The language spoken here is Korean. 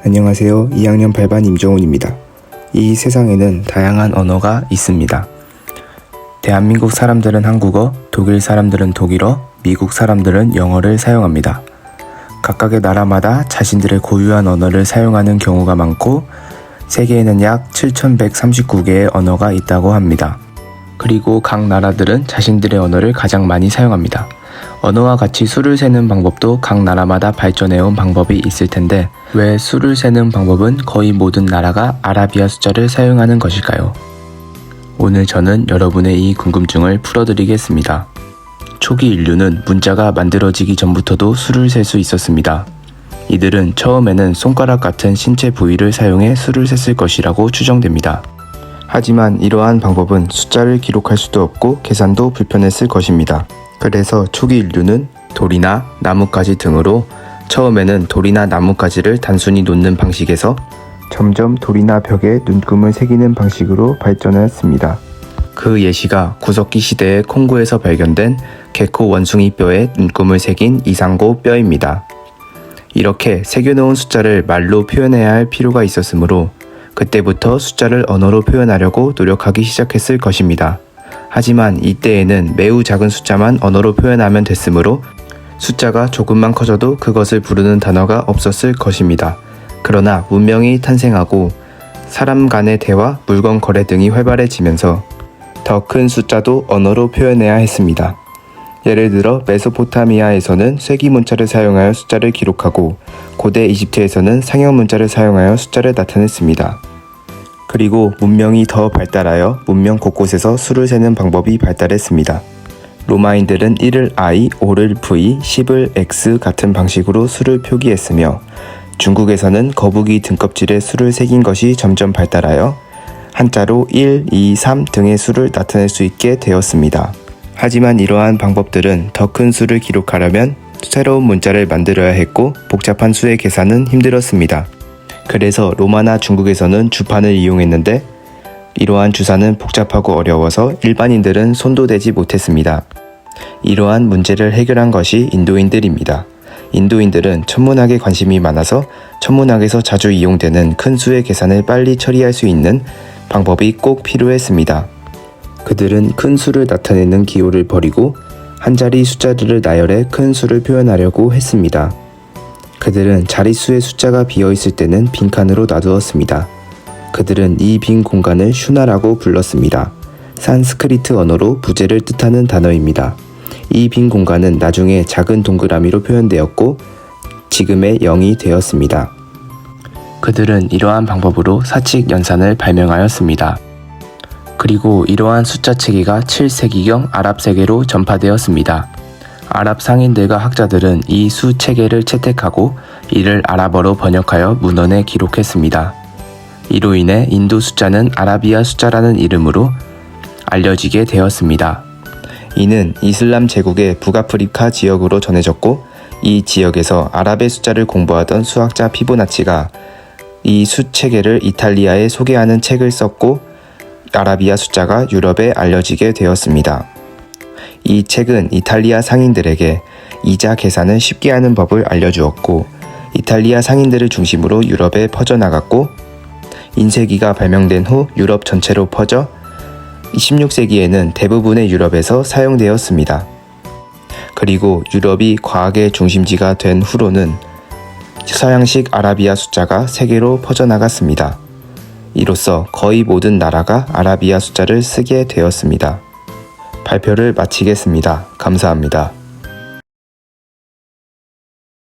안녕하세요. 2학년 8반 임종훈입니다. 이 세상에는 다양한 언어가 있습니다. 대한민국 사람들은 한국어, 독일 사람들은 독일어, 미국 사람들은 영어를 사용합니다. 각각의 나라마다 자신들의 고유한 언어를 사용하는 경우가 많고 세계에는 약 7,139개의 언어가 있다고 합니다. 그리고 각 나라들은 자신들의 언어를 가장 많이 사용합니다. 언어와 같이 수를 세는 방법도 각 나라마다 발전해온 방법이 있을 텐데 왜 수를 세는 방법은 거의 모든 나라가 아라비아 숫자를 사용하는 것일까요? 오늘 저는 여러분의 이 궁금증을 풀어드리겠습니다. 초기 인류는 문자가 만들어지기 전부터도 수를 셀 수 있었습니다. 이들은 처음에는 손가락 같은 신체 부위를 사용해 수를 셌을 것이라고 추정됩니다. 하지만 이러한 방법은 숫자를 기록할 수도 없고 계산도 불편했을 것입니다. 그래서 초기 인류는 돌이나 나뭇가지 등으로 처음에는 돌이나 나뭇가지를 단순히 놓는 방식에서 점점 돌이나 벽에 눈금을 새기는 방식으로 발전하였습니다. 그 예시가 구석기 시대의 콩고에서 발견된 개코 원숭이 뼈에 눈금을 새긴 이상고 뼈입니다. 이렇게 새겨놓은 숫자를 말로 표현해야 할 필요가 있었으므로 그때부터 숫자를 언어로 표현하려고 노력하기 시작했을 것입니다. 하지만 이때에는 매우 작은 숫자만 언어로 표현하면 됐으므로 숫자가 조금만 커져도 그것을 부르는 단어가 없었을 것입니다. 그러나 문명이 탄생하고 사람 간의 대화, 물건 거래 등이 활발해지면서 더 큰 숫자도 언어로 표현해야 했습니다. 예를 들어 메소포타미아에서는 쇠기 문자를 사용하여 숫자를 기록하고 고대 이집트에서는 상형 문자를 사용하여 숫자를 나타냈습니다. 그리고 문명이 더 발달하여 문명 곳곳에서 수를 세는 방법이 발달했습니다. 로마인들은 1을 I, 5를 V, 10을 X 같은 방식으로 수를 표기했으며 중국에서는 거북이 등껍질에 수를 새긴 것이 점점 발달하여 한자로 1, 2, 3 등의 수를 나타낼 수 있게 되었습니다. 하지만 이러한 방법들은 더 큰 수를 기록하려면 새로운 문자를 만들어야 했고 복잡한 수의 계산은 힘들었습니다. 그래서 로마나 중국에서는 주판을 이용했는데 이러한 주사는 복잡하고 어려워서 일반인들은 손도 대지 못했습니다. 이러한 문제를 해결한 것이 인도인들입니다. 인도인들은 천문학에 관심이 많아서 천문학에서 자주 이용되는 큰 수의 계산을 빨리 처리할 수 있는 방법이 꼭 필요했습니다. 그들은 큰 수를 나타내는 기호를 버리고 한 자리 숫자들을 나열해 큰 수를 표현하려고 했습니다. 그들은 자릿수의 숫자가 비어있을 때는 빈칸으로 놔두었습니다. 그들은 이 빈 공간을 슈나라고 불렀습니다. 산스크리트 언어로 부재를 뜻하는 단어입니다. 이 빈 공간은 나중에 작은 동그라미로 표현되었고 지금의 0이 되었습니다. 그들은 이러한 방법으로 사칙 연산을 발명하였습니다. 그리고 이러한 숫자 체계가 7세기경 아랍 세계로 전파되었습니다. 아랍 상인들과 학자들은 이 수 체계를 채택하고 이를 아랍어로 번역하여 문헌에 기록했습니다. 이로 인해 인도 숫자는 아라비아 숫자라는 이름으로 알려지게 되었습니다. 이는 이슬람 제국의 북아프리카 지역으로 전해졌고 이 지역에서 아랍의 숫자를 공부하던 수학자 피보나치가 이 수 체계를 이탈리아에 소개하는 책을 썼고 아라비아 숫자가 유럽에 알려지게 되었습니다. 이 책은 이탈리아 상인들에게 이자 계산을 쉽게 하는 법을 알려주었고 이탈리아 상인들을 중심으로 유럽에 퍼져나갔고 인쇄기가 발명된 후 유럽 전체로 퍼져 16세기에는 대부분의 유럽에서 사용되었습니다. 그리고 유럽이 과학의 중심지가 된 후로는 서양식 아라비아 숫자가 세계로 퍼져나갔습니다. 이로써 거의 모든 나라가 아라비아 숫자를 쓰게 되었습니다. 발표를 마치겠습니다. 감사합니다.